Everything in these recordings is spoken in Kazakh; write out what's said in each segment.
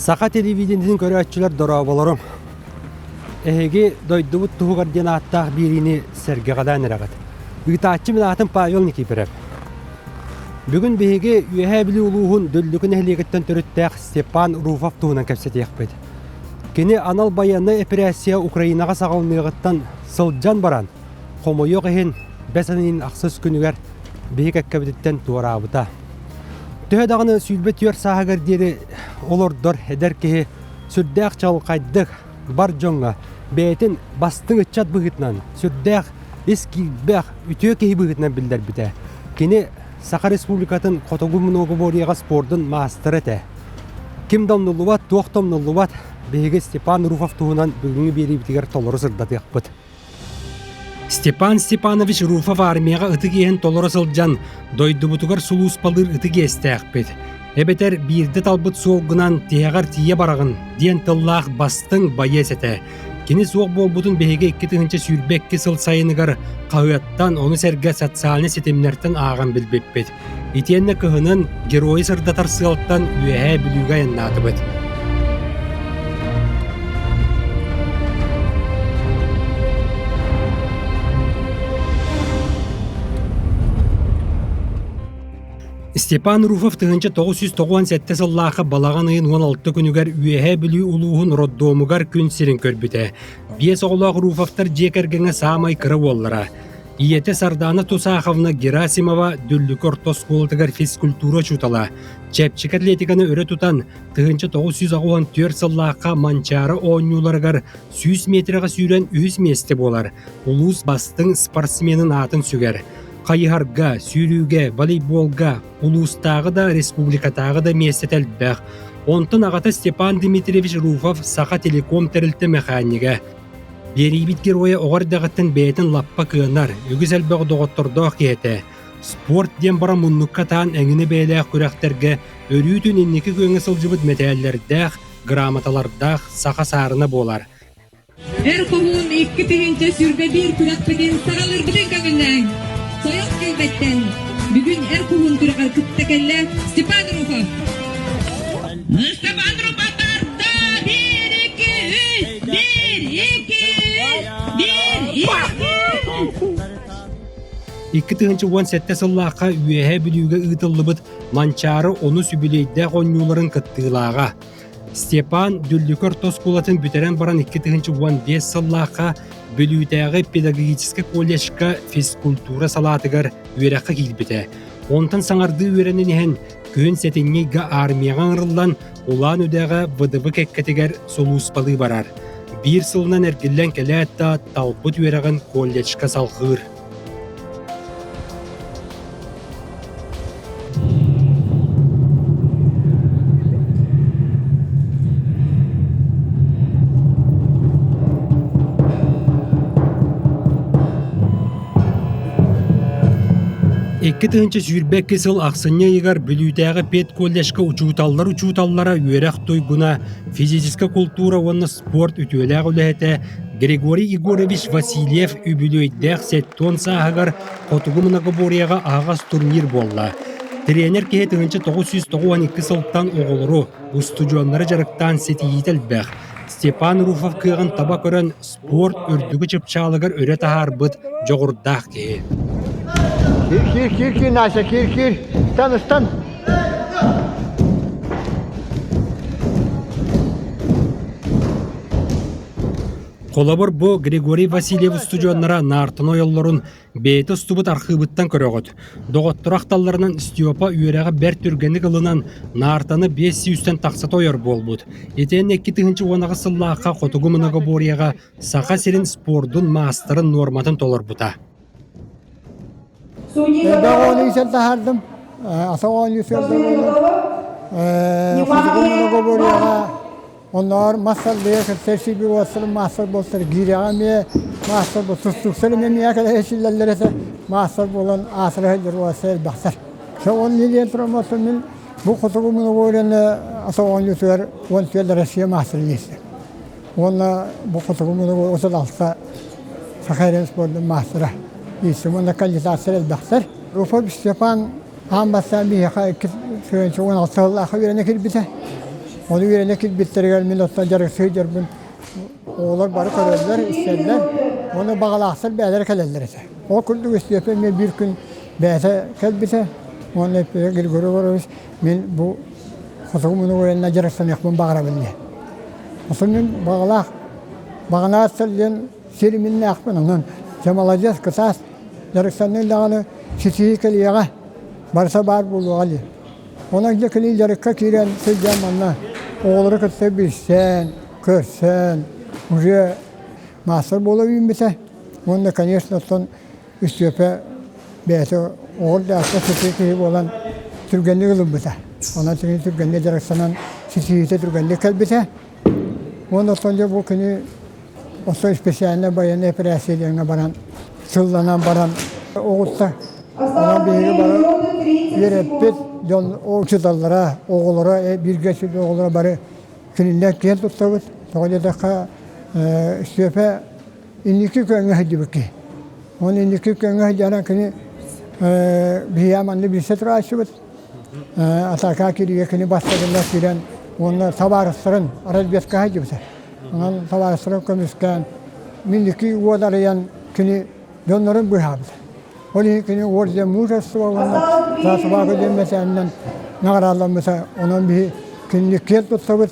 Сақа телевидениятин көрөтчүлөр дораболорум. Эһиги дойдубут туһугар диэн аттаах биирини сергегадан эрагат. Үгүтааччы мен атын Павел Никифоров. Бүгүн биһиги үөһэ били улуухун дөllүкүн эхлиэгиттен төрүттээх Степан Руфов туһунан кэпсэтиэхпит. Кини анал баянны операция Украинага сагалмыйгыттан сылжан баран, хомойок эхин бесанин аксыз күнүгер биһи кэккэбититтен туораабыта. Төһө даганы сүйүлбөт түөр саагар диэри олордор эдер киһи сүрдээх чалкайдык бар жоңга бээтин бастың ыччат быһытынан сүрдээх ис киилбээх үтүө киһи быһытынан билдербите. Кини Саха Республикатын Котогу многоборьяга спордун маастер эте. Ким домнулубат, туох домнулубат биһиги Степан Руфов туһунан бүгүнгү биэрибитигер толору сырдатыахпыт. Степан Степанович Руфов армияга ытыгиен толору сылжан дойдубутугар сулуус балыр ытыгиэстээхпит. Эбетер биирде талбыт суолгунан тиягар тие барагын диэн тыллаах бастың байесете. Кини суох болбутун беһиге 2 тыгынча сүүрбекки сыл сайыныгар каһыаттан оны серге социальный сетемнертен ааган билбеппит. Итиэнне кыһынын герой сырдатар сыалтан үөһэ билүүгэ яннаатыбыт. Степан Руфов тыгынча 997 сыллаахы балаган ыйын 16 күнүгер үөһэ билүү улуухун роддомугар күн сирин көрбүтэ. Биэс оголоох Руфовтар жекергеңе саамай кыра боллара. Иете Сардана Тусаховна Герасимова дүллүк ортосколтыгар физкультура чутала. Чепчик атлетиканы өрө тутан тыгынча 964 сыллаахка манчары ооннууларыгар 100 метрага сүүрен 100 месте болар. Улуус бастың спортсменин атын сүгер. Кайыхарга, сүүрүүгэ, волейболга, улуустагы да, республикатагы да местетелбэх. Онтон агата Степан Дмитриевич Руфов Саха телеком терилте механига. Берибит героя оғардағыттын бәйтін лаппа кыынар, үгіз әлбәғы доғыттордоқ кейті. Спорт дем бара мұнныққа таан әңіні бәйләқ күрәқтерге өрүйтін иннекі көңі сылжыбыт метәллердәқ, грамоталардақ Саха сарына болар. Әр қоғуын 2 тыгынча сүрбе бір күрәқпеден сағалыр білін көңілің. Сояқ келбеттен бүгін әр қоғуын күрәқар күттекелі Степан Руфов. Степан Руфов барда 1-2-3 2 тыгынча 17 сыллааққа үөһэ билүүгэ ыытыллыбыт манчары оны сүбүлейдэ ооннууларын кыттыылаага. Степан дүллүкөр тоскулатын бүтерен баран 2 тыгынча 15 сыллааққа билүүтээги педагогический колледжка физкультура салаатыгар үөрэххэ киилбите. Онтан саңарды үөрэнин иһэн күн сетиңига армияга ырыллан улаан үдээгэ ВДВ кеккетигер солууспалы барар. 1 сылынан эргиллен келээттаа талбыт үөрэгэн колледжка салгыыр. Экки тыгынча сүүрбекки сыл аксыння егар бүлүүтээги пет колледжка учууталлара үөрэх туйгуна физическая культура онна спорт үтүөлээх үлэхэтэ Григорий Егорович Васильев үбүлөйдэх сеттон саагар Котугу многоборьяга агас турнир болла. Тренер кеһе тыгынча 992 сылтан оголору устудионнары жарыктан сетиителбэх. Степан Руфов кыгын таба көрөн спорт үрдүгү чыпчаалыгар өрө тахарбыт жогурдаах кеһи. Кир, Настя, кир. Стан. Колобор бу Григорий Васильев студионнара наартын ойоллорун бейті стубут архыбыттан көрөгөт. Доғоттырақталларынан Степа үйерәға бәр түргені кылынан наартаны 500-тен тақсат ойор болбуд. Етен 2 тыгынча 10 сыллааққа Котугу многоборьяга Саха сирин спордун маастырын норматын толорбута. Дагоны исәлтәһәрдем. Асаган юсәлдем. Котугу многоборьяга onlar masal diye sersi bir vasıl masal bolsa girağame masal bolsa me kadar eşillere masal bolan asrahdır vasıl bahsar. Şu on milyon promosyonun bu Kotogu'nun oranı asagan yutar on federasyon masal yesi. Ona bu Kotogu'nun orası alsa Sakarya Spor'un masra. Yesi ona kalitasıyla bahsar. Rufa Stepan ambassadör bir şöyle 16 yıllık bir Onu yerine kilbitlerger minottan jarısı jarbın. Oğlar barı köröller, isterler. Onu bağlaksır beyler kelirler ise. O kulluk istiyorsa men bir gün beyse kelbise. Onu hep gülgürü varmış. Men bu kutuğumun yerine jarısan yakmın bağıra bilme. Osman'ın bağına sırlayan serimin yakmın onun. Cemalacağız kısas. Jarısanın lağını sisiyi keliyağa. Barsa bar bulu ali. Ona yakını jarıkka kiren sözcem anla. Oğları kıtsa bilsen, körsen, уже мастер боловин бите. Он, конечно, son üstüpe bete orada asla sesi olan Türkgenli kılım bite. Ona Türkgenli jarısanan sisi Türkgenli kalbite. Ondan sonra bu kini o son spesiyaline bayan epresiyelerine baran, sıllanan baran oğutta. Ona bir baran yerepet o çıdallara, oğullara, bir geçidi oğullara bari kininler kiyen tuttavut. Sonra da üstüpe indiki köyüne hediye. Onun indiki köyüne hediye kini bir yamanlı bir setra açıbıt. Ataka kiriye kini bastırırlar kiren. Onlar tabarısırın, aralbetka hediye biter. Onlar tabarısırın kömüsken mindiki uğadarayan kini donların bıhabıdır. Onun kini orada muğrası var onlar. Zatı bakı demesenden nağarallanmasa onun bir kinlik kiyen tuttavut.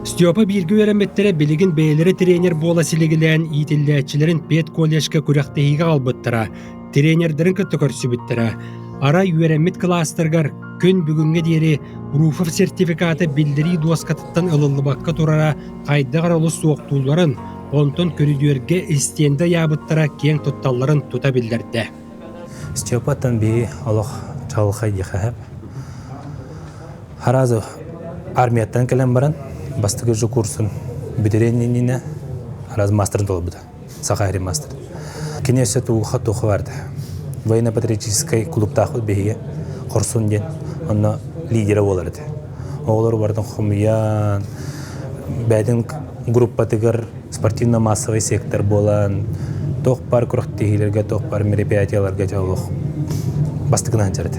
Styopa birgi öğrenmetlere biligin beylere trener bola silegilen itilläçilerin pet kollejga kuraktehiga albyttyra, trenerlerin kötükörüsübittira. Ara öğrenmet klastargar kön бүгүнгө диэри Rufov sertifikatı bildiri duaskatıttan ılıllıbakka turara kayda qaralus soğuktulların onton körüdüörge istiyende yabıttıra keng tuttalların tutabildirdi. Styopatan bir Allah çalıkay yıkahab. Harazı armiyattan gelen baran bastıgıcı kursun bitirenliğine haraz master dolabıda. Sakayri master. Kinesi tuğha tuğha vardı. Военно-патриотический клубта ход беге Хорсун ден онна лидері оларды. Олар бардың хумиян бәдін группатыгар спортивно-массовый сектор болан тоқ бар күріқтегілерге, тоқ бар мероприятияларға жауық бастығынан жарды.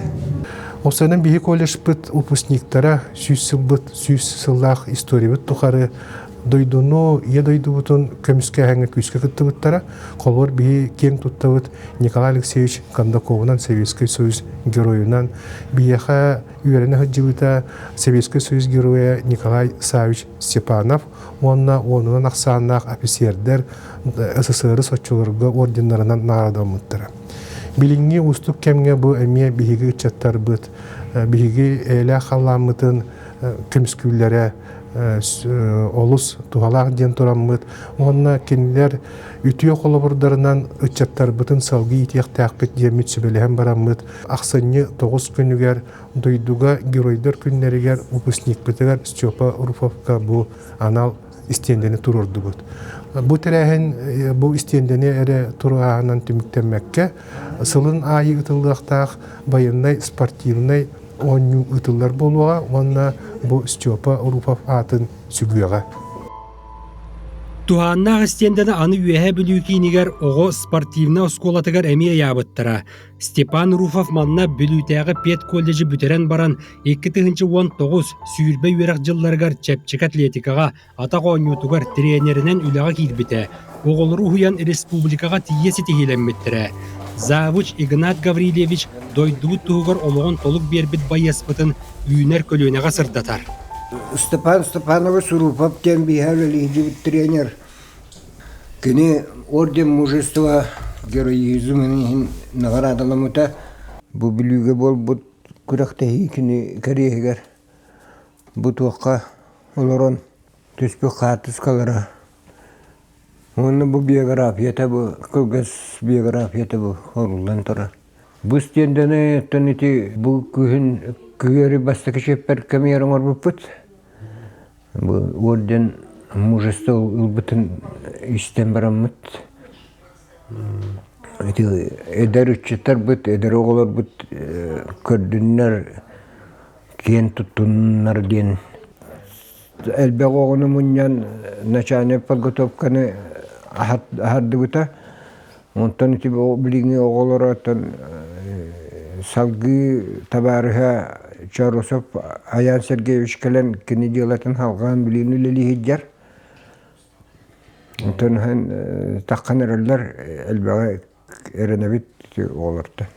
Осының бейі колледж бұд выпускниктара сүйс сыллақ история бұд тұқары дойдуну, дойду бутун көміске әңі күйіске күтті бұттара, қолор бейі кең тұтты бұд Николай Алексеевич Кондаковынан Советский Союз героюнан, бейеға үйеріне хүджібіта Советский Союз героя Николай Савич Степанов, онынан ақсанақ офицердер СССР сотчылырғы орденларынан нағарадан мұттыра. Билинги уступ кемге бу әмие бейгі үтчаттар бұд, бейгі әлі қаламытын көміскүллері олус тухалақ ден тураммыт. Онна кенилер ütüе қолабырдарынан үтчаттар бұтын салғы итек тәқпет демет сөбелеген бараммыт. Ақсанны 9 күнігер дойдуға геройдар күннерігер выпускник бітігер Степа Руфовка бұл анал истендені тұрырды бұд. Бұл тәрәхін бұл истендені әрі тұрағынан түміктенмәкке сылын айы ұтылдықтақ байыннай спортивнай оню ытыллар болуға, онна бұл Степа Рупов атын сүгüеға. Туғаннақ істендені аны үйәе білу кейінігер оғы спортивна осколатығар әмия ябыттыра. Степан Руфов манна білутәғі пет коллежі бүтерен баран 2019 сүйірбе үйерақ жылларғар чәпчік атлетикаға атақ ойнутығар тренерінен үліға кейлбіті. Оғылыру хуян республикаға тиесі тегеленметтірі. Завуч Игнат Гаврилевич дойдуут туғыр олығын толық бербіт байеспытын үйінер көлөнеға сырдатар. Степан Степанович Рупов кен бихәлі тренер. Кені орден мужества героизмын наградалымыта. Бу білуге бол бұд күрақтахи кені кәрегер. Бұд уаққа оларон түспі қатыс қалыра. Оны bu biografiyata bu kılgız biografiyata bu horuldan tora. Bu stendene tanıtı bu kühün küheri bastık şefper kamera var bu put. Bu orden mujesta ılbıtın işten baramıt. Eder üççeter bit eder oğlar bit kördünler kiyen tutunlar diyen. Elbette oğlunu munyan naçane palgotovkanı ahaddı bita. Ondan iti bilgi oğulları atan salgı tabarıha Чаросов Аян Сергеевич келен кини делатын халган билини лилихиджар. Онтон хан таккан эрелер элбага эренебит олорта.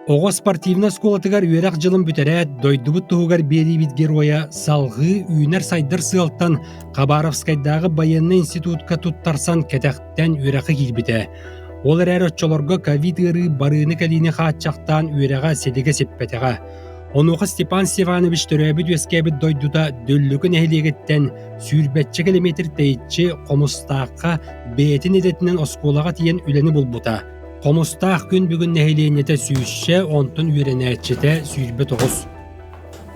Оҕо спортивна сколатыгар үөрэх жылын бүтерэт дойдубут туһугар биэрибит героя салгы үүнер сайдар сыалтан Хабаровскайдагы военный институтка туттарсан кетэхтен үөрэхи килбите. Ол эрэр оччолорго ковид ыры барыны калини хаатчактан үөрэҕэ селиге сеппетеҕэ. Онуха Степан Степанович төрөбүт үескебит дойдута дөллүкүн эхилиэгиттен сүүрбэтче километр тейитчи комустаакка бээтин эдетинен осколага тиен үлени булбута. Комустаак күн бүгүн эхилиэнете сүүсче онтун үөренээччете сүүрбэ тоҕус.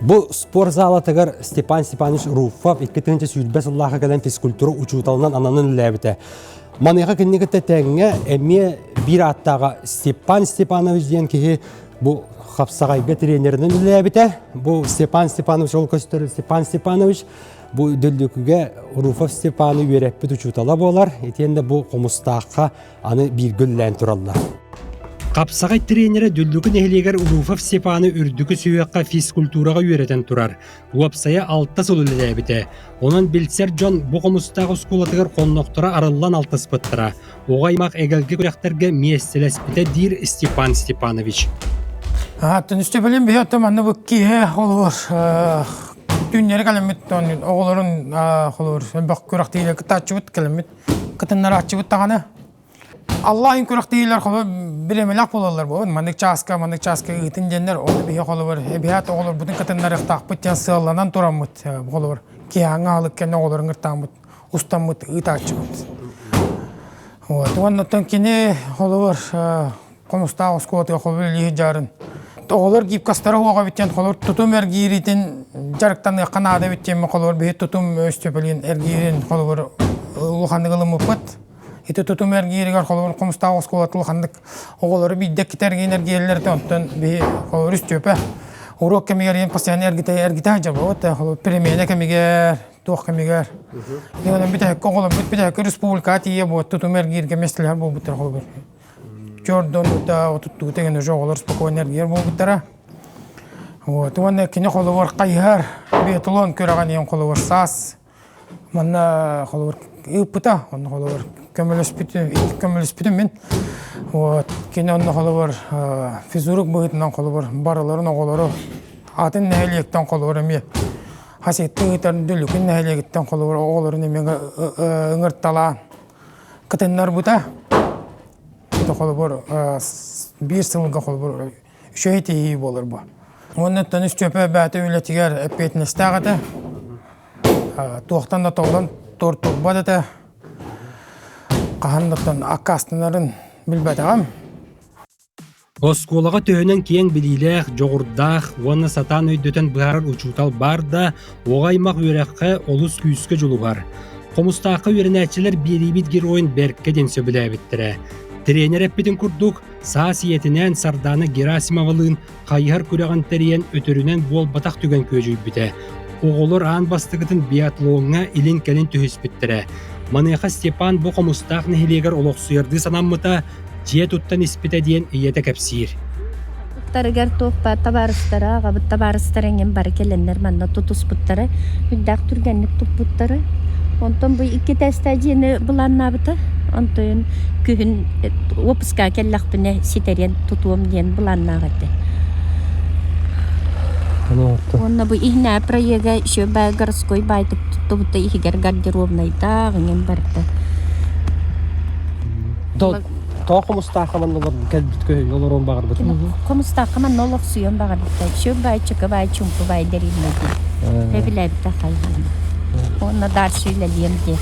Бу спорт залатыгар Степан Степанович Руфов 2-нче сүүрбэ сыллааха келен физкультура учууталынан ананын үлээбите. Маныга киннигите теңге эми бир аттага Степан Степанович диен кихи бу хапсагайга тренеринин үлээбите. Бу Степан Степанович ол көстөрү Степан Степанович бу дөllүкүгө Руфов Степаны үйрөппүт учуутала болар. Этенде бу комустаакка аны биргүллән тураллар. Капсагай тренери дөllүкүн эхилегер Руфов Степаны үрдүкү сүйөкка физкультурага үйрөтен турар. Уапсая 6 сыл үлелебите. Онан Билсер Джон бу комустагы скулатыгар конноктора арыллан алтыспыттыра. Огаймак эгелги күрәхтерге местелеспите дир Степан Степанович. Төнүстө билем бе атаманны бу кие олор. Дүннери калемит оголорун холор. Бак күрәхтейлер кытачыбыт калемит. Кытыннар ачыбыт таганы. Аллахын күрәхтейлер холор билемелак болалар бу. Мандык часка итин деннер оны бие холор. Бият оголор бутун кытыннар тахпыт ян сылланан турамыт холор. Кияңа алып кен оголорун ыртамыт. Устамыт итачыбыт. Вот, оннан кини холор комуста оскоты холор лихижарын. Олар гибкастары оға биттен қолар тұтым әргейретін жарықтан қанада биттен қолар бейт тұтым өстөпелен әргейрен қолар ұлғандығылы мұпыт. Еті тұтым әргейрігер қолар қомыста осколаты ұлғандық оғалары бейдек кетерген әргейлерді онтан бей қолар өстөпі. Урок кемегер ең постоянно әргітай жабы. Қолар перемене кемегер, тоқ кемегер. Егенен бітәкі республика тие бұл тұтым әргейрге местелер бұл бұттыр қолар. Jordan да отутту деген жоголор спокойно энергия болуптара. Вот, оны кине холовор кайхар, бетолон көрөгөн ен холовор сас. Мана холовор ыпыта, оны холовор көмөлөспүтүм мен. Вот, кине оны холовор физурук быгытынан холовор бараларын оголору атын нәйлектен холовор эме. Хасеттен дүлүкүн нәйлектен холовор оголорун эме ыңыртала. Кытыннар бута. Холбор бир сылга холбор шөйти болор бу. Оннан тыныш чөпө бәте үлетигер эпетнестагата. Тоқтан да толдан тортук бадата. Кахандыктан акастынарын билбетагам. Осколага төһөнөн киен билилэх, жогурдах, уонна сатан өйдөтөн быһарар учуутал бар да, огаймак үөрэххэ олус күүскө жолу бар. Комустаакка үөрэнээчилер биэрибит героин беркке ден сөбүлээбиттерэ. Тренер эппитин курдук, саасиетинен Сардана Герасимовалын кайхар күрәган терен өтөрүнен бол батак түгөн көжүйбүтэ. Оголор аан бастыгытын биатлонга илин келин түһүспүттерэ. Маныха Степан бу комустаак нехилегер олоксуерды санаммыта, жие туттан испите диен ийете кепсир. Тарыгар тоқпа табарыстара, габыт табарыстарыңен бар келеннер манна тутуспуттары, үддак түргенник туппуттары. Онтон бу икки тестадияны буланнабыта. Онтон күн опуска келлахпыне ситерен тутуом диен буланнагаты. Онна бу ихна проега ещё бай городской байтык туттубута ихигер гардеробнайда гынен барда. Тоо комустаакка маннолор келбиткө олорон багыр бут. Комустаакка маннолор суйон багыр бут. Ещё бай чыка бай чумпу бай дерилмеди. Эбилебита хайган. Онна дальше илелемди.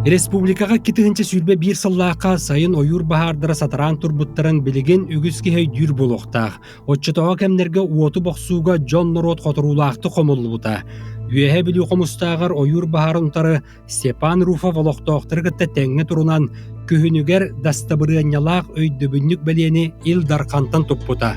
Республикага 2-нче сүрбе бир сыллаакка сайын ойур баһаардара сатаран турбуттарын билеген үгүс кихей дүр болохтаах. Отчотоо кемнерге уоту боксууга Джон Норот которуулаакты комуллубута. Үөһэ билүү комустаагар ойур баһаарынтары Степан Руфов олохтооктаргытта теңҥе турунан күһүнүгер дастабырыаннялаах өйдөбүннүк белиени ил даркантан туппута.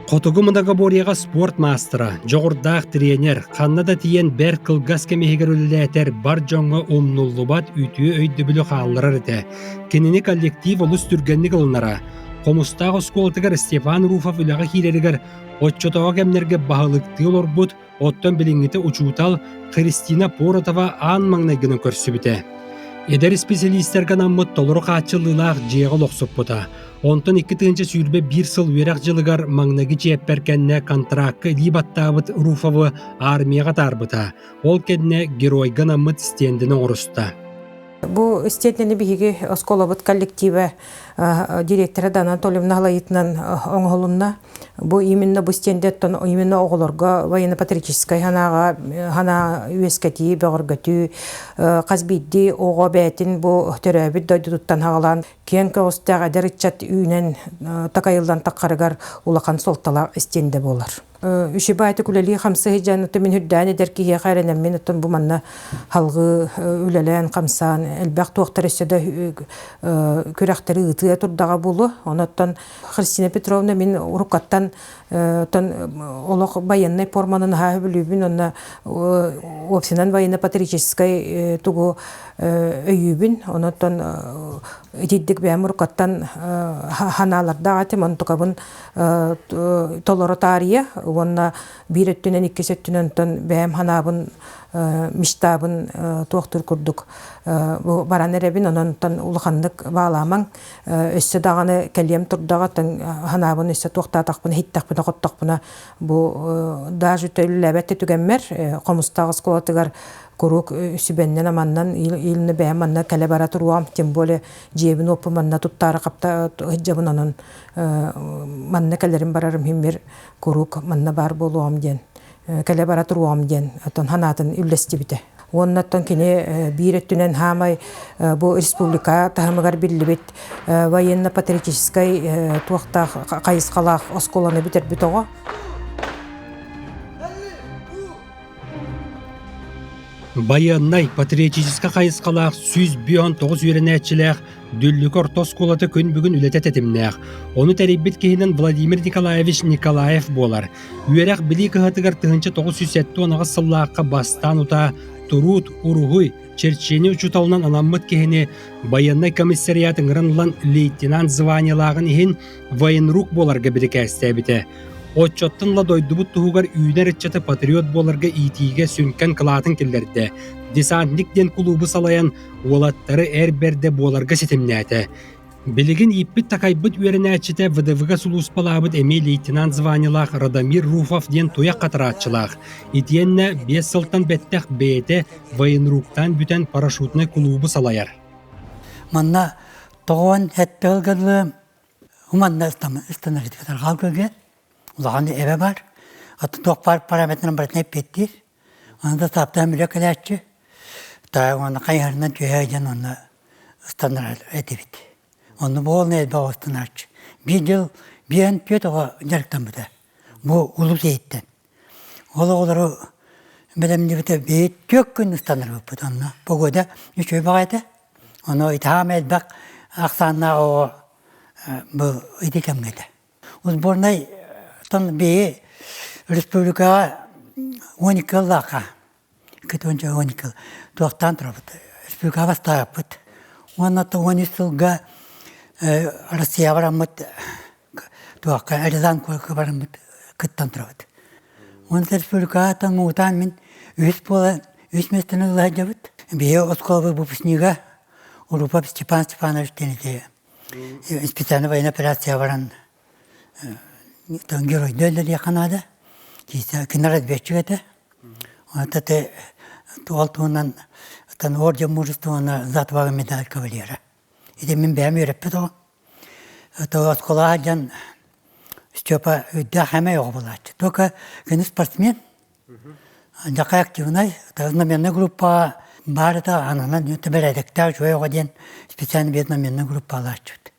Хотугу мыдага борияға спорт мастера, жоғырдақ тренер, қаннада тиен бәр кылгас кемегер үліләтер бар жоңға умнуллубат үтіе өйді білі қалылар әті. Кенені коллектив олыс түргенні қылынара. Қомыстағы сколтығар Степан Руфов үліға хилерігер отчотаға кәмнерге бағылықты олар бұд, оттан біліңгіті учутал Кристина Поротова ан маңнайгінің көрсі біті. Эдер специалисттерген аммыт толыры қатчылылақ жеғыл оқсып бұта. Онтон 2 сүйірбе 1 сыл өрақ жылығар маңнagi чепперкенне контракты либаттабыт Руфовы армияға тарбыта. Ол кенне геройган аммыт стендінің ұрыста. Бу стендені биһиги осколабыт коллективе директора Анатольевна Галаитнан оңголунна бу именно бу стендеттон именно оголорго военно-патриотической хана үескети бөгөргөтү казбидди ого бетин бу төрөбүт дойдуттан хагалан кен костага деричат үйнен такайылдан таккарыгар улахан солтала стенде болар. Үшібайты күлелі қамсы жаныты мен хүрдәне дәркеге қайренен мен ұттын бұманна халғы үлелен қамсан әлбәқ тоқтар өседі көрәқтері ұтыя тұрдаға болу. Онаттан Христина Петровна мен ұрықаттан олық баяннай форманын ха білубін онна опсинан военно-патриотической тугу өйібін. Онаттан еддік бәм ұрықаттан ханаларда атым онтықабын толыры тария. Онна bir öttünen 2 öttünen bäm hanabın miştabın toqtur kurduk. Bu baran erebin ondan ulğanlık bağlaman össe dağını keliyem turdağa hanabın össe toqtataqpını hittaqpını qottaqpını bu da jütölübette tügenmer qomustağız kolatıgar kuruk sübenden amandan ilini bäm manna kale baratır uam tem böyle cebin opmanna tuttarı qapta hicabın onun manna kalerim bararım himmer kuruk manna bar boluam den kale baratır uam den atan hanatın üllesti bite. Ondan kine bir öttünen hamay bu respublika tahmagar billibet военно-патриотической туақта қайысқалақ осколаны битер битоға. Баяннай патриотическа қайысқалақ сүз бион 9 үйренәтчіләқ дүллік ортос колаты күн бүгін үлетет етімнәқ. Оны тәреббет кейінен Владимир Николаевич Николаев болар. Үйерақ білі кығатығар 907 онаға сыллаққа бастан ұта Турут, Уругуй, Черчени учуталынан анаммыт кейіне Баяннай комиссариятын ғырынлан лейтенант званиялағын ехін военрук боларға бірік әстәбіті. Отчоттынла дойдубут туғығар үйнер etчаты патриот боларға итиге сүнкен кылатын келдерді. Десантниктен клубы салаян олаттары әрберде боларға сетімнәті. Білігін иппіт такайбыт үйерінәтчіті ВДВ-ға сулуспалабыт әме лейтенант званилақ Радамир Руфов ден тояқ қатыратчылақ. Итиенне 5 сылтан бәттәқ бәйті военруктан бүтен парашютны клубы салаяр. Манна тоғын әтпелгірлі уманна ұстанарыды қатар қалгөге. Улағанды әбе бар. Аты тоқпар параметрін барытын әп беттер. Оны да таптан мүлі кәләтші. Оны қайғарынан түйәйден оны ұстанар әдебет. Оны болны әлбә ұстанаршы. Bir yıl bir ен пет оға жарықтан бұда. Бұл ұлы сейттен. Олары білімді біті бейт көк күн ұстанар бұд. Бұл көді үшөй бағайды. Оны итағам әлбәк ақсанна оға бұл үдекем келді. Ұзборнай бейі республикаға 12 лақа. Күті 12 тоқтан тұра бұд. Республикаға бастағы бұд. Оны 13 жылға Россия барамыд, туаққа әрізан көркі барамыд, күттан тұрабыд. Оны республикаға мұғытан мен өз местіні ұлай жабыд. Бейі осколы бұпышныға Урупа Степан Степанович денеде специальный военная операция баран герой дөлдер яқанады. Кино разведчик еді. Оны туғалтуынан орден мужествуына затвага медаль кавалера. И мен бәм үйреппет оған. Осколаға жан Степа өйді әме оғы болады. Только күні спортсмен. Жақай активнай. Знаменный группа бары да анынан өті бір әдіктер жой оға ден специальный бет знаменный группа алашчыд.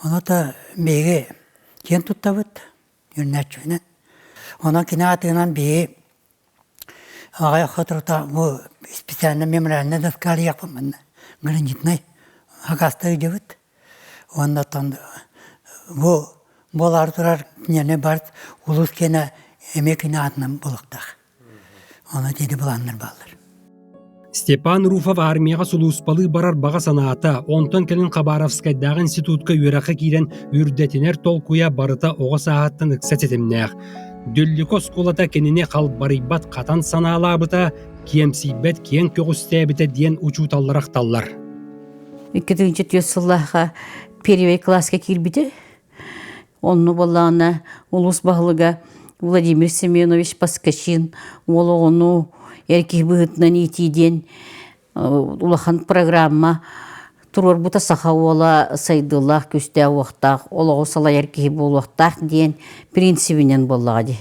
Оны да бейге кен тұттабыд. Үрнәтшінен. Онан кені атығынан бейге ағай қытырта специальный мемориальный доскары яқпын. Гранитный. Агасты өйдебіт. Оннаттан бұл болар турар нене барт улус кена эмекине атынан болуктах. Оны деди буланнар балдар. Степан Руфов армияға сулуспалы барар баға санаата, онтон келін Хабаровскайдағы институтка үйрақы кейрен үрдетінер толкуя барыта оға сағаттан ықсат етімнәқ. Дөлліко сколата кеніне қал барибат қатан санаалабыта, киемсейбет кен көгістәбіті ден учуталларақ таллар. 2000 сыллаға первый класска кирбиде. Онны болағына улус бағылыға Владимир Семенович Паскачин, олы оны эрких быгытнан итиден улахан программа турор бута сахауала сайдылах күстә уақтақ, олығы сала эрких болуақтақ ден принцибінен болады.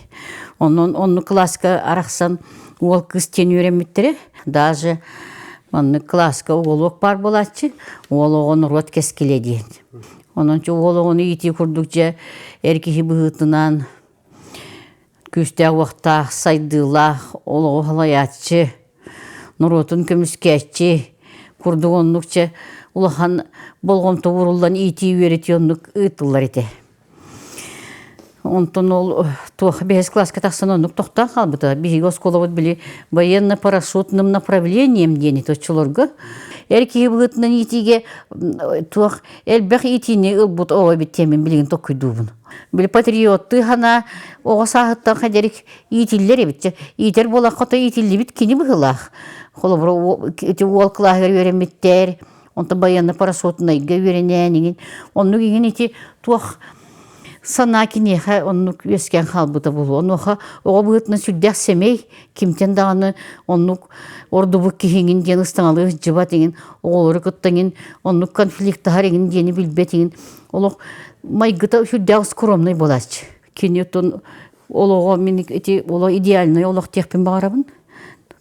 Онны класска арақсан ол кыстен өреметтері, даже онны класска олық бар болатчы, олығын рот кескеле ден. Онынчы олығын ити күрдік же эрких быгытынан күстә уақта сайдылах, олығы халаятчы, нұротын көміскәтчі, күрді оннықчы, улахан болғын тұғырылдан ити өретионлық ұйтылар еті. Онтын ол туақ 5 класска тақсан оннық тоқтан қалбыда. Бейгі осколы білі военно-парашютным направлением дені тотчылырғы. Әркеге бұғытынан итиге туақ әлбәқ итіне ұлбұт оға біттемен білген тоқ күйдуғын. Біл патриотты ғана оға сағыттан қадерік итиллер ебітті. Итер болақ қота итиллі біт кені бұғылақ. Қолы бұры ол қылағыр өреметтер. Онты военно-парашютын айға өренен. Онны кеген ити туақ сана кинеха оннук өскен халбыта болу. Онуха оға бұғытны сүрдәк семей, кемтен дағаны оннук ордубук кехенген ден ұстаңалы жыба деген, оғылыры күттеген, оннук конфликтахар еген дені білбетеген. Олық майгыта сүрдәк скромный болачы. Кенеттен олығы мен олы идеальный олық текпен бағарабын.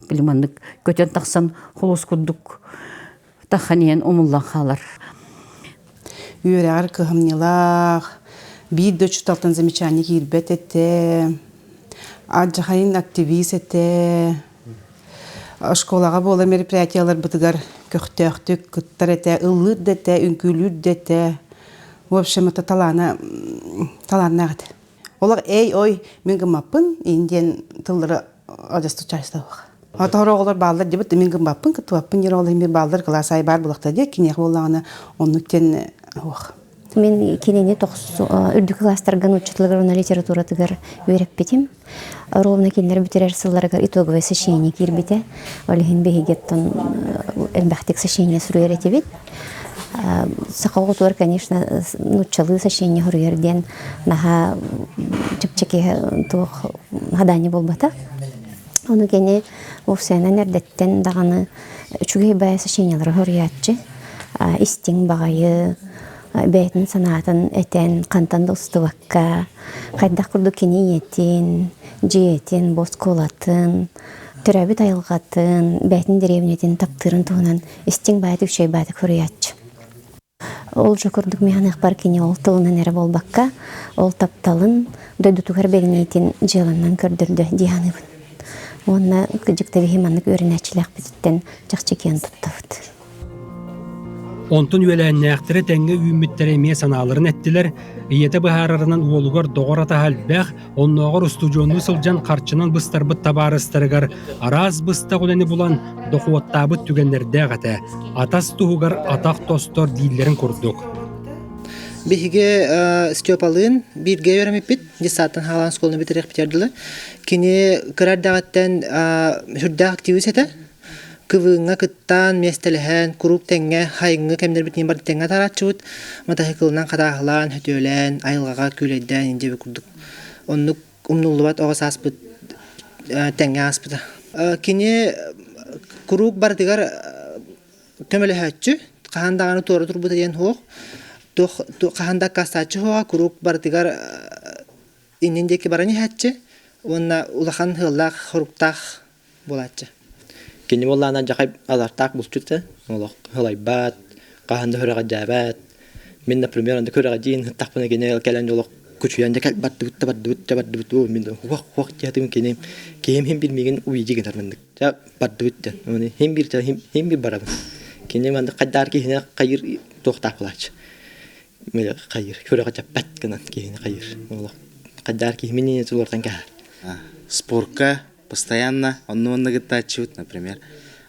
Білімандық көтен тақсан құлыс күрдік тақанен омыллан қалар. Үйерәғар кығымнелақ, Бид чуталтан замечание кирбет ете, аджахайн активист ете, школага бола мероприятиялар бытыгар көктөктүк кыттар ете, ыллыр дете, үңкүлүр дете. В общем, это таланнагыт. Олар ой, мен гымаппын, инден тыллары адасту чайстабак. Атары олар балдар дебит, мен гымаппын, кытыппын, ер олар мен балдар классай бар булакта де, кинех боллагына оннуктен ох. Мен кенене үрдік класстарған учетлыгына литература тыгар өйреп бетим. Ровно кенлер битерер сылларга итоговое сочинение кирбите. Олихин бегеттон элбахтик сочинение сүрер этебит. Сақауғы туар, конечно, нучалы сочинение хүрерден наха чепчеке тух гадани болбата. Оны кене уфсайнан эрдеттен даганы чугей бая сочинениялар хүрятчы. Истин багайы бәйтін санатын әтен қантан достываққа, қайдақ күрді кені етін, жиетін, бос колатын, түрәбі тайылғатын, бәйтін деревнетін таптырын туғынан істің бәйті үшей бәйті көріятчы. Ол жа күрдік механық бар кені ол тылынан әрі болбаққа, ол тапталын дөйдутуғар бәгінейтін жылынан көрдірді дияныбын. Онына күджікті вехиманлық өрінәчіләқ бізіттен жақчекен тұттавыды. Онтун үләннәқтірі тәңгі үйімміттереме саналарын әттілер, иеті бұхарарынан уолуғар доғырата халбәқ, оннағыр студионы сылжан қарчынан бұстарбыт табарыстырығар, араз бұстақ үләні бұлан доқуаттабыт түгенлерді ғата, атас тұғығар атақ тостор дейлерін көрдік. Бихиге Степалын бирге өремеппит, десаттан халан сколны битерек битерділі. Кені кырардағаттан хүрдәқ активіс еті. Кывыңа кыттан местелehen курук теңге хайыңы кемдер битин бар теңге таратчыбыт мотоциклынан кадахлан хөтөлен айылгага күлөйдөн инде курдук оннук умнулубат ого саспыт теңге аспыта кини курук бардыгар көмөлөһөччү кахандаганы тоору турбут деген хок каханда кастачы хога курук бардыгар инниндеки барани хатчы онна улахан хыллах хоруктах болатчы. Кені боллана жақай азартақ бұлчүтті, олық хылайбат, қағанды хөріға жабат. Мен, например, анды хөріға дейін хыттақпына кені кәлән олық күчуянды кәл барды-бұтты, мен уақ дейатым кені кейім хем білмеген уйжи кетармындық. Жа барды-бұтты, хем бір барабын. Кені манды қайдар кейіне қайыр тоқтақ бұлачы. Меле кайыр, көрө качаппат гынан кийин кайыр. Ола. Кадар киймени чулартан ка. Спортка постоянно онно гытачут, например.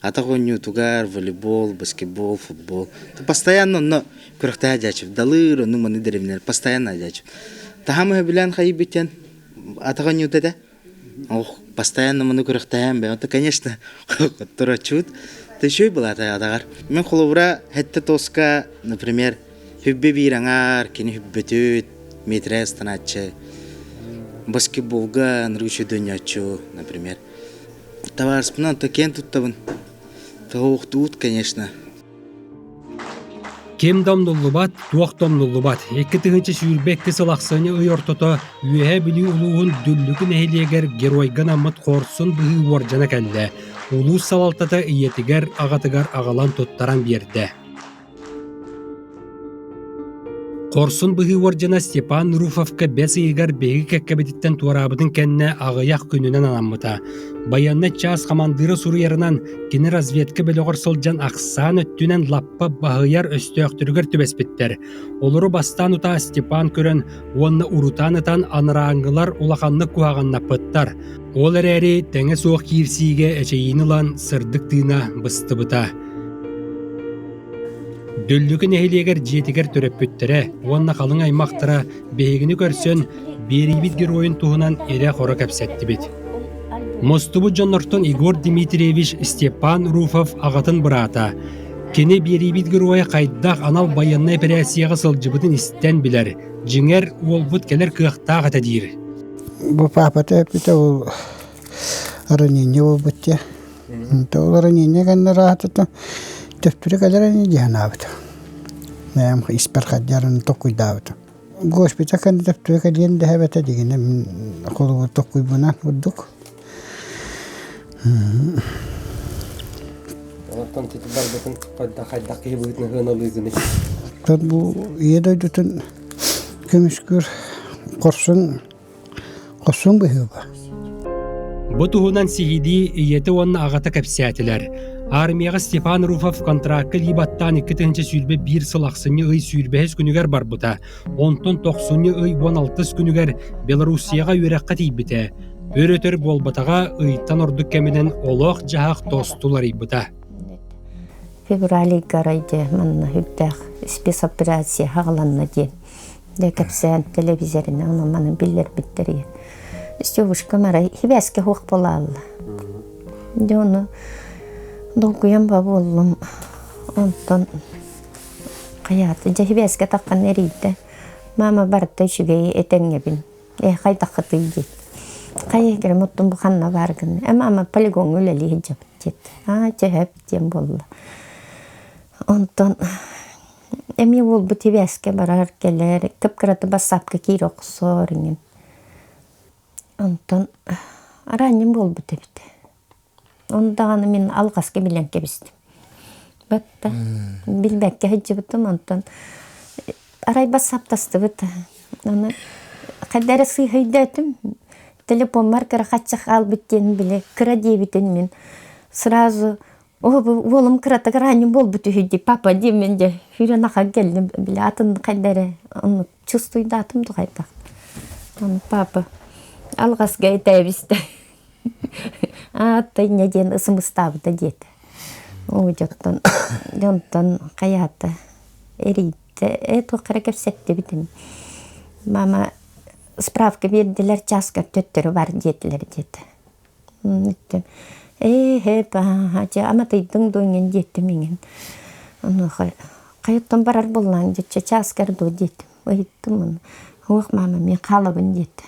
Атагоню тугар, волейбол, баскетбол, футбол. Постоянно но көрөктө жачып, далыр, ну маны деревнер постоянно жачып. Тахамы билан хайбитен атагоню теде. Ох, постоянно маны көрөктөм бе. Это, конечно, турачут. Ты ещё и была атагар. Мен холовра хетте тоска, например, хүббе бираңар, кини хүббетөт, метрес таначы. Баскетболга ныргычы дөньячу, например. Товарспынан такен туттабын. Тоохтут, конечно. Кем домнуллубат, туох домнуллубат. Экки тыгынчы сүйірбек кысылақсыны ыйортото, үйе білі улуғын дүллүгін әйлегер геройган аммыт хорсын бұғы уоржана кәлді. Улу салалтаты иетігер, ағатыгар ағалан тоттаран берді. Хорсын бұғы уоржана Степан Руфовка бәс иегер бегі кәккәбетіттен туарабыдың кәнне ағаяқ күнінен анаммыта. Баянна час командыры суруярынан кені разведка бөліғыр сылжан ақсан өттінен лаппа бағыяр өстөқтіргір түбеспеттер. Олыры бастан ұта Степан көрін, онны урутанытан аныраңғылар улақанны куағанна пыттар. Ол әрі тәңі соқ кирсиге әчейінілан сырдық тыына бысты бұта. Дүллүгін әйлегер жетігер төрөппүттері, онна қалың аймақтыра бейгіні көрсен, берейбіт геройын туғынан ере қора кәпсәтті бет. Мостубу Джоннортон Игорь Дмитриевич Степан Руфов ағатын бұрата. Кені берейбіт геройы қайдақ анал баянна операцияға сылжыбытын істен білер. Жіңер ол бұт келер кықтақ ата дейір. Бұл папаты өпіті ол ранение ол бұтте. Ол ранение ғанна ратыты. Төптүрі кәлер әне дейін абыды. Мәйім испер қадярын тоқуйда абыды. Госпита кәнді төптүрі кәлен де әбәті дегені қолығы тоқуй бұнан бұддық. Олаттан тетіп бар бұтын қайдақ кейі бұғытын ғыналы үзіні. Бұл еді өйдітін көміскүр қорсын бұғы ба. Бұ туғынан сигиди иеті онны ағата кәпсәтілер. Армияға Степан Руфов контракты либаттан 2-нче сүйірбе 1 сылақсыны үй сүйірбәхіз күнігер бар бұта. 10-90 үй 16 күнігер Белоруссияға өрәққа тейбіті. Өрөтөр болбатаға ыйттан ордық кәмінен олық жағақ тостулар ибыта. Феврали гарайды манна хүттәқ спецоперация хағаланна ден. Де кәпсән телевизорына оны маны білер біттері. Стёвушка мара хибәске хоқ бола алла. Де оны долгуям ба болым. Онтон қаяты. Де хибәске таққан әрейді. Мама барда үшіге етенге бін. Қайдақы түйдет. Қайығыр мұттың бұқанна барғын. Мама полигон өлелі жап дет. Жәп дем болды. Онтон эми ол бу тибәскә барар келер, кыпкыраты басапка кире оқсорыңын. Онтон раннем бол бу тибет. Ондаганы мен алгаска билен кебистим. Батта билбәккә хиҗибтем онтон арай басап тасты бит. Аны кадәр сыйдәтем. Телефон маркера хатчак ал биттен биле, кыра дебитен мен сразу Олым кырата раннем бол бүтүһүдди папа деменде хүрөнака келдим биле атын кайдары аны чувствуйда атым дугайта. Аны папа алгаска айтабисте. Аты неден ысымыстабыда дет. Ой жонтон каята эрийте это каракепсетти битим. Мама справка бердилер часка төттөрү бар детлер дет. Аматайдың дойнен детті менен. Қайыттан барар болған детче часкарду деттім. Ойттым, оқ мама, мен қалабын детті.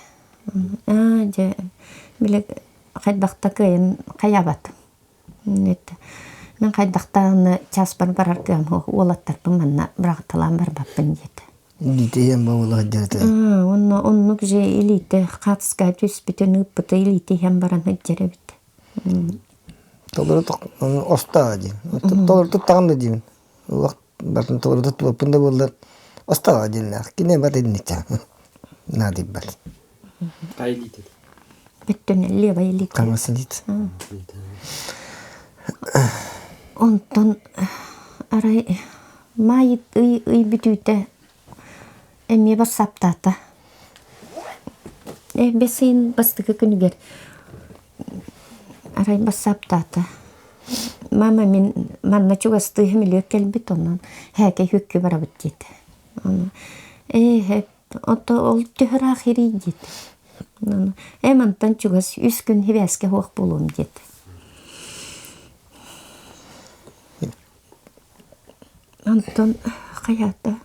Біле қайдақта көйін қаябатым. Мен қайдақтаны часпар барар көйім, олаттарпын манна бірақ талан бар баппын детті. Илите ем бауылы қадjarты. Оннық же илите қатысқа түспітін ұппыты илите ем баран әджері бітті. Толыры оста один. Толыры тұттағанды деймін. Уақыт бартын толыры тұттып өппінде болдыр. Оста один. Кене бар едінетті. Надей бар. Қай елейді? Беттен лева елейді. Қамасы дейді. Онтон арай майыт үй бүтүйті Эмме басаптата. Бесин бастыгы күнүгер. Арай басаптата. Мама мен манна чугасты хемилек келбит онан. Хэке хүккү барабыт дейт. Ол түһөр ахири дейт. Эмантан чугас 3 күн хибеске хоқ болуым дейт. Антон қаята.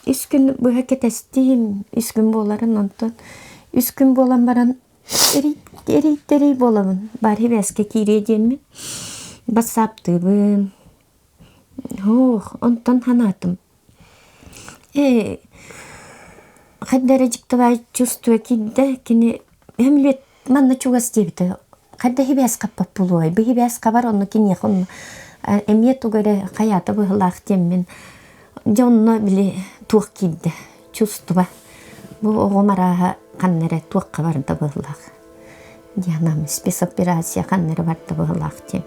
3 күн бұға кетестейм, 3 күн боларын Антон. 3 күн болан баран эрейттері боламын. Бар хибеске киреденмен. Басаптыбын. Антон ханатым. Қаддары жіктівай чувствуя кидді, кені әмілет манна чугас дебіті. Қадда хибес қаппап болуай. Бұл хибес қабар оны кені қонны. Әмет ұғыры қаяты бұғылақ деммен. Жонны біле туық кидді. Чувствуа. Бұл оғымараға қаннары туыққа барды бұғылақ. Дианам спецоперация қаннары барды бұғылақ дем.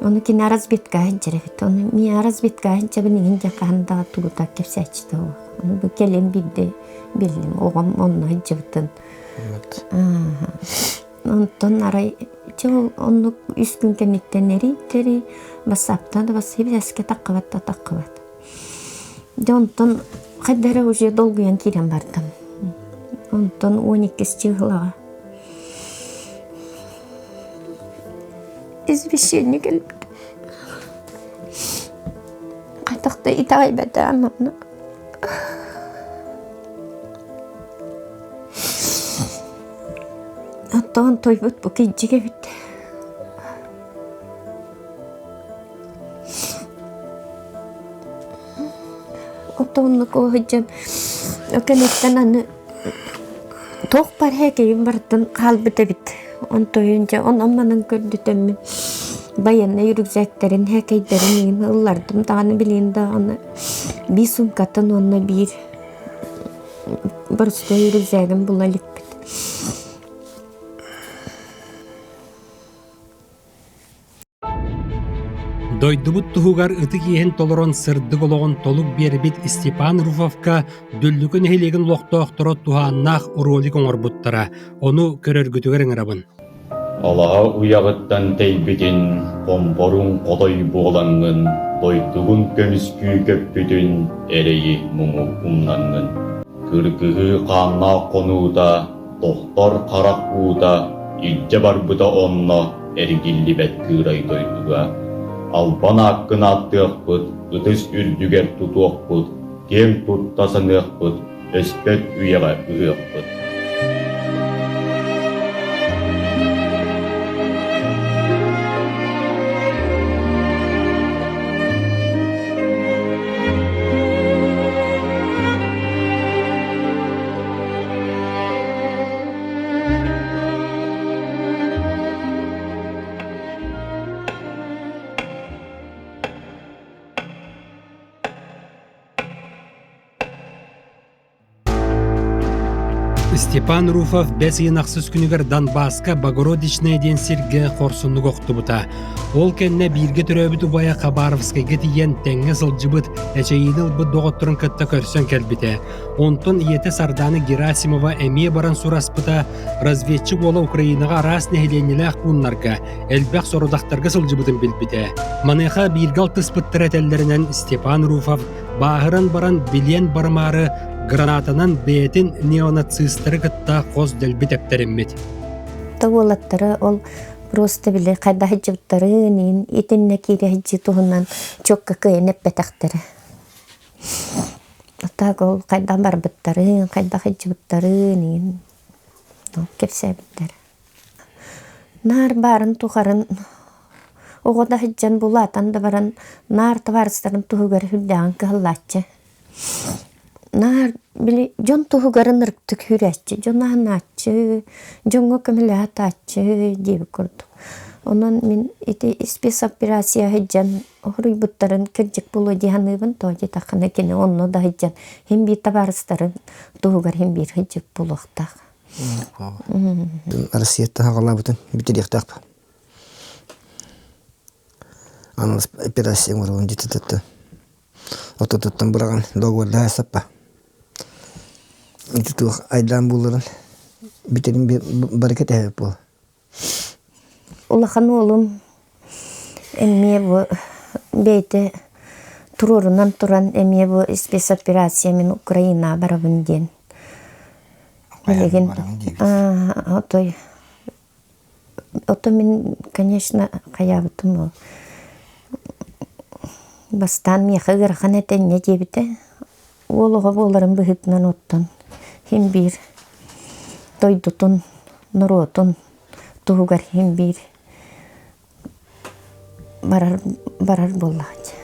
Оны кені аразбетка әнчеревет. Оны мен аразбетка әнчебінігін жақағындағы туғыта кепсәчті оғы. Оны бұл келем білді, білдім. Оғым оны әнчебітін. Онтон арай, жол оны 3 күн кенеттен әрі, басаптады, басып әске таққыбат. Онтон қайдары уже долгуян керен бардым. Онтон 12 жылыға. Извещение келбді. Қайтақты итағай бәді амамны. Оттаған той бұд бұл кейджіге бітті. Оттағынны көғыджан өкенеттен аны тоқ бар әкейін бардын қал біті бітті. Он тойынша, он амманын көрді төмін. Баянна үрікзәктерін, әкейдерін, ұллардым дағаны білейін дағаны. Bir сумкатын онына бір бұрысты үрікзәгін бұл әлік біт. Дойдубут туһугар ыты киэһин толорон сырдык олоҕун толук биэрбит Степан Руфовка дүллүкүн эхилигин лохтоохторо туһааннаах уролик оҥорбуттара, ону көрөргүтүгэр ыҥырабын. Алаha уягыттан тейбитин, комборун қотой буолаңын, дойдугун көмүскүү көппүтүн, эрейи муңу умнаңын. Кыргыгы қаанна конууда, тохтор қарақууда, идже барбыта онно, эргиллибет кырай дойдуга. Албан аққын аттыақпыт, ытыс үрдүгер тутуақпыт, кем туттасынықпыт, өспет үйеға үйеқпыт. Степан Руфов бәс енақсыз күнігер Донбасска Богородичная ден сирге қорсынны қоқты бұта. Ол кәнне бірге түрөбіті бая Хабаровскайға тиен тәңе сылжыбыт әчейініл бұд доғыттырын кітті көрсен кәлбіті. Онтын иеті Сарданы Герасимова әме баран сұраспыта разведчик ола Украинаға рас нәхеленілі ақпунларға әлбәқ сорудақтарға сылжыбытын білбіті. Манеха біргал тұспыттыр әтәллерінен Степан Руфов бағыран баран билен бармары гранатанан бәйтін неонацистері кітта қоз дәлбі тәптеріммет. Тауылаттары ол просто біле қайда хиджіптары нейін етінне кейді хиджі туғынан чөккі көйініп бәтәқтері. Так ол қайда барбыттары, қайда хиджіптары нейін кепсәбіттері. Нар барын туғарын оғыда хиджан бұлатан да баран нар таварыстарын туғығар хүлдәғын кығылатчы. Нар били жон туһугарын ырыктык хүрәччи, жон анааччы, жонго көмөлө атааччы деп көрдүм. Онан мен эти спецоперация хиджан хуруйбуттарын кыржык болу диханыбын тоожи такына кене онно да хиджан хем бир табарыстарын туһугар хем бир хиджык болуктак. Россиятта хагалла бутун битирихтак. Анас операция мурун житетте. ототуттан бураган договорда хасаппа. Ити тух айдан буларын битерин баракет хеп бол. Улахан олум эмме бу бейте турурунан туран эмме бу спецоперация мен Украина барабын ден. Олеген ото мен, конечно, каябытым ол. Бастан меха гырхан этенне дебите. Олуга боларын быхытынан оттон. Хим бир тойдутун, нуротун, тугар хим бир барар боллаать.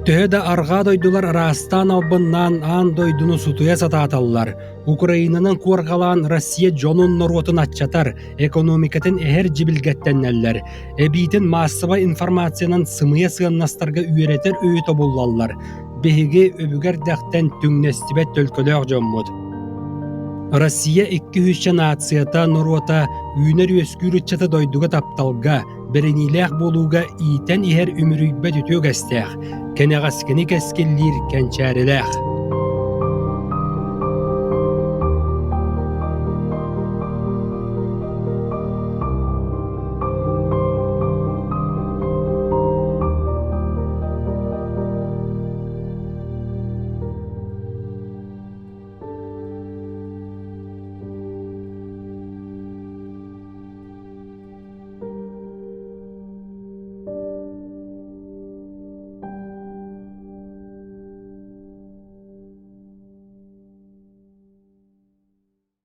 Төһөдө арга дойдулар арастан албыннан аан дойдуну сутуя сатааталлар. Украинанын куаргалаан Россия жонун норотун атчатар, экономикатын эхер жибилгеттеннеллер. Эбиитин массовый информациянын сымыя сыаннастарга үйретер өйөтө буллаллар. Беһиги өбүгер дәхтен түңнестибет төлкөлөөх жоммут. Россия 200 нацията норота үйнер өскүрүтчата дойдуга тапталга, беренилээх болууга иитен ихер үмүрүйбет үтүөгэстээх. Кенегаскини кескиллир кенчээрилээх.